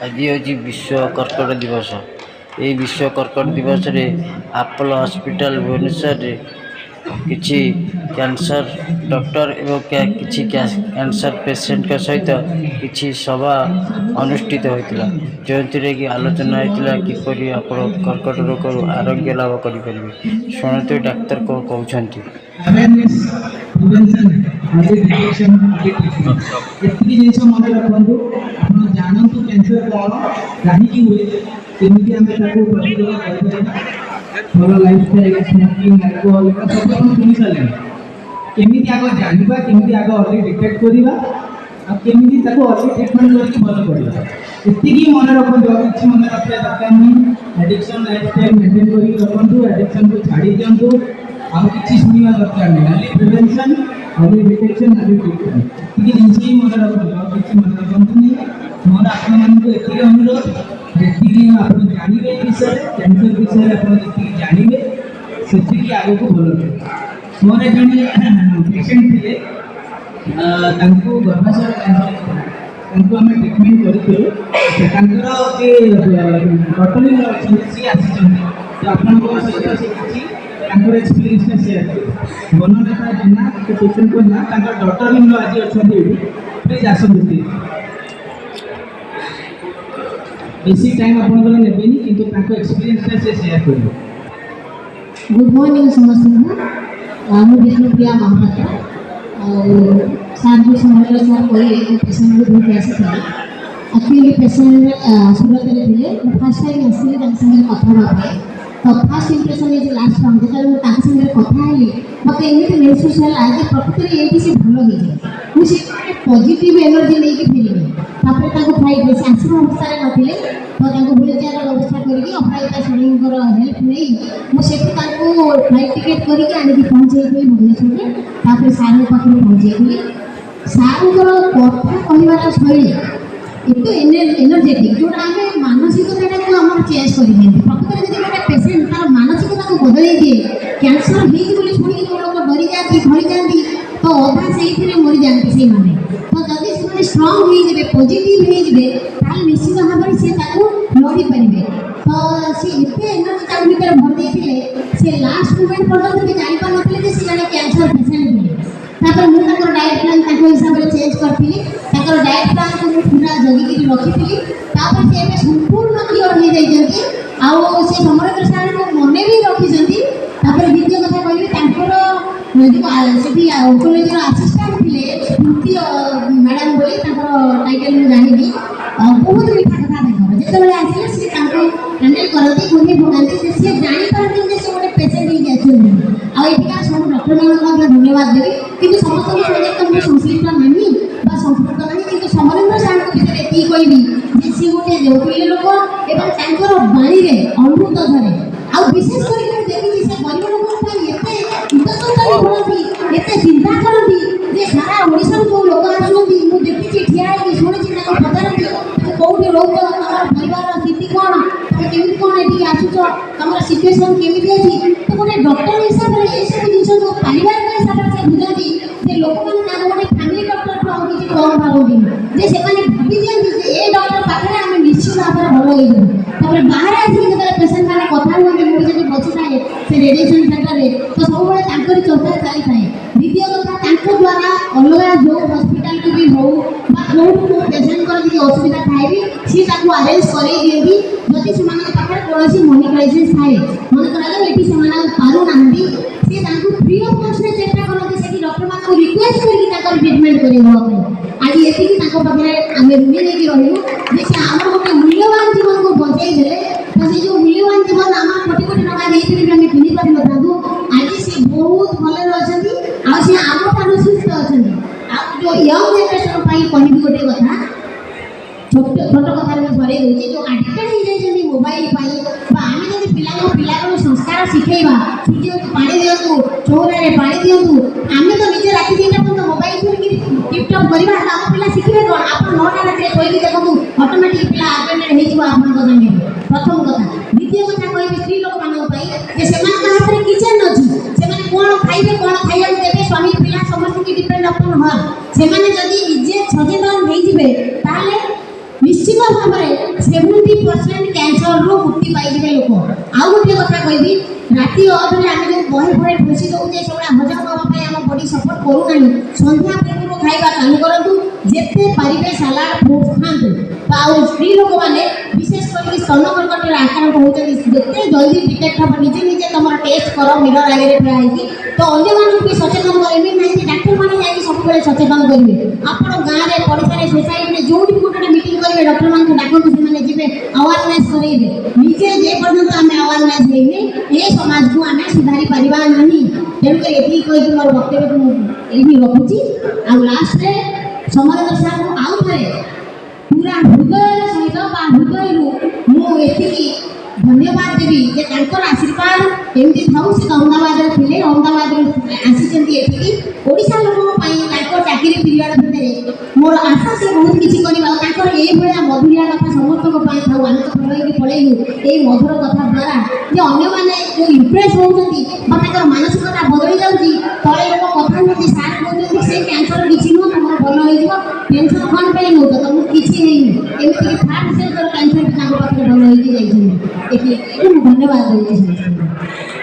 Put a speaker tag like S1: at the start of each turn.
S1: आज हूँ विश्व कर्कट दिवस। ये विश्व कर्कट दिवस रे आपोलो हॉस्पिटल भुवनेश्वर किसी कैंसर डॉक्टर एवं किसी कैंसर पेशेंट सहित किसी सभा अनुष्ठित होता जो कि आलोचना होता किपर आप कर्कट रोग आरोग्य लाभ करें। शुणु डाक्तर कौन कहते
S2: जानतु कैंसर कौन कहीं हुए केमिति हमें ताको प्रतिरोध करिपरिबा भलो लाइफस्टाइल स्मोकिंग अल्कोहल सब हम सुनि साले केमिति आगो जानिबा केमिति आगो अर्ली डिटेक्ट करिबा आ केमिति ताको अर्ली ट्रीटमेंट करके भलो करिबा एतिकी मन रखो जो किछि मन रखिया दरकार नहीं एडिक्शन लाइफस्टाइल मेंटेन करी रखंतु एडिक्शन को छाड़ी दियंतु आ किछि सुनिबा दरकार नहीं खाली prevention early detection early treatment एतिकी जिंसी मन रखो जो किछि मन रखंतु नहीं मोर आपण मानक एतिकी अनुरोध जेतिकी आपण जानिबे विषय कैंसर विषय आपण जेतिकी जानिबे सेतिकी आगो को भलो करे। मोर जने पेशेंट थिले तांको गर्भाशय कैंसर तांको हम ट्रीटमेंट करितलो तांकर जे डॉक्टर अछि सी आसीचंती तो आपण को सहित से किछि तांकर एक्सपीरियंस ने शेयर करे बननेता जेना के पेशेंट को ना तांकर डॉक्टर इन आज अछंती प्लीज आसंती बेसी टाइम आपण को नेबेनी किंतु तांको एक्सपीरियंस से शेयर करियो।
S3: गुड मॉर्निंग समस्त आम विष्णुप्रिया महापात्र सार जो समय सर कहे पेसेंट को बहुत आसी एक्चुअली पेसेंट सूरत में थे फर्स्ट टाइम आसली संगे कथा तो first impression is last time जो संगे कथा मत एमती महसूस है कि प्रकृति में ये भल हो जाए मुझे पॉजिटिव एनर्जी लेके फेरबी तापर फ्लाइट रे आसवा अवस्था नथिले तो व्हील चेयर व्यवस्था करके अपराजिता स्वामींकर हेल्प नहीं मुझे फ्लाइट टिकेट करके आनिक पहुँचे भुवनेश्वर तापर सार पाखे पहुँचे सार कथा कहबार शैली एतो एनर्जेटिक जो आम मानसिकता को आम चेंज कर प्रकृति जब गोटे पेसेंट तार मानसिकता को बदल दिए कैंसर हो शुणी जो लोग डरी जाती भरी जाती तो अधा से मरी जाती से मैंने तो जदि से स्ट्रंग हो पॉजिटिव हो निश्चित भाव से लड़ी पारे तो सी एत एनर्जी भर देते से लास्ट मोमेंट पर्यटन भी जापार नी से जड़े कैंसर पेसेंट बोले मुझे डाएट प्लान हिसाब से चेंज करी डाएट प्लान को मुझे पूरा जगिकी रखी से संपूर्ण क्लियर हो जाती आउ से समय प्रसारण को मन भी रखी द्वितीय कथा कहली ओंकोलॉजी आसिस्टांट थे स्मृति मैडम बोली टाइटल मुझे जानी बहुत मीठा कथा देखो जो आसे सी हैंडल करती घूमी भगाती सी जापारती से गोटे पेसेंट आईका सब डॉक्टर मान धन्यवाद देवी कि समस्त सहित मुझे संश्लिष्ट नहीं संपर्क नहीं कि समरेन्द्र सार भर ये कहली सी गोटे जोटिल लोक और बाणी अमृत धरे आ विशेष कर देखी से गरीब लोक बोलती एत चिंता करती सारा ओडिशा जो लोक आसुँच मुझे देखी ठिया शुणी पचारती कौटी रोज परिवार स्थिति कौन केमी कौन ये आसुच तुम सिचुएसन केमी अच्छी तो गोटे डॉक्टर हिसाब से ये सब जिन जो पारिवारिक हिसाब से बुझती लोक मैंने गोटे फैमिली डॉक्टर किसी कम भावती से भावी दिखती ये डॉक्टर पाखे आम निश्चित भाव में भल हो बाहर आसिक जो पेसेंट मैंने कथा हुए मुझे बसी थाए से रेडिएशन सेंटर तो सब चर्चा चली थाए। द्वितीय कथा द्वारा अलग जो हॉस्पिटल को भी हो कौट पेसेंट असुविधा थाए भी सी आरेंज कर दिखती जदि से कौन मनी क्राइसिस थाए मन करा पार ना सी फ्री ऑफ कॉस्ट में चेष्टा करते से डॉक्टर मान रिक्वेस्ट करके ट्रीटमेंट कर आज ये पाखे आम ऋणी नहीं रही से आम गोटे मूल्यवान जीवन को बचाई दे तो से जो मूल्यवान जीवन आम कोटी कोटी टका देते आम किनी पारि न आज सी बहुत भल अच्छा आम सुस्थ अच्छा जो यंग जेनेरेशन कह गोटे कथा छोट छोट कथा सर जो आडिक्टेड हो जाती मोबाइल आम जब पिला संस्कार शिखेबा सूर्य पा दिंतु चौरा पा दिंतु आम तो निजे रात 3टा पर्यटन मोबाइल टिपटप करवा आम पिला शिखे कौन आप 9टा रात शोक देखो अटोमेटिक पिला अटेंडेड होंगे प्रथम कथा। द्वितीय कथा कह स्त्री लोक मान हाथ में किचेन अच्छी से कौन खाइबे कौन खाइबा देवे स्वामी पिला समस्त की डिपेंड अपन हर से निजे सचेतन हो निश्चित भाव में 70% कैंसर रू मुक्ति पाइबे लोक आउ गोटे कथा कहबी राति अधरे आम जो बहे बहे ठोसी दौचे से हजम होगा आम बॉडी सपोर्ट करूना संध्या पूर्व खाଇବା चालू करूँ जिते पारे सालाड फ्रुट्स खातु स्त्री लोक मैंने विशेष करके स्तन कर्कट आक्रांत होते जिते जल्दी डिटेक्ट हम निजे निजे तुम टेस्ट कर मिरर आगे ठिया तो अन्य मानक भी सचेतन करेंगे ना डाक्तर मैंने जाकि सब सचेतन करेंगे आप गाँव में पड़ोसा सोसाइटी में जो भी गोटे मीटिंग करेंगे डॉक्टर मान डाकू से जी अवेयरनेस करेंगे निजे जे पर्यटन आम अवेयरनेस देने ये समाज को आम सुधारी पारिबा नहीं तेणुक ये कही मोर वक्तव्य ये रखुची आ लास्ट समय दर्शा को आउ थे पूरा हृदय सहित हृदय मुझे धन्यवाद देवी जे तांकर आशीर्वाद एमती थाउ से अहमदाबाद थे अहमदाबाद आसी ओडिशा लोक चाकरी पीरियड भितर मोर आशा से बहुत किसी करवा ये मधुरिया कथा समस्त थाउ आम तो फल पलैलु ये मधुर कथा द्वारा जो अन्य मैंने जो इम्प्रेस होती मानसिकता बदली जाऊँगी तले लोक कथा नहीं सार कहते से कैंसर किसी नुह तुम भल हो टेंशन कौन पे नौ तो तुमको किसी एमती थार्ड स्टेज कैंसर भी पाखे भल हो धन्यवाद देती।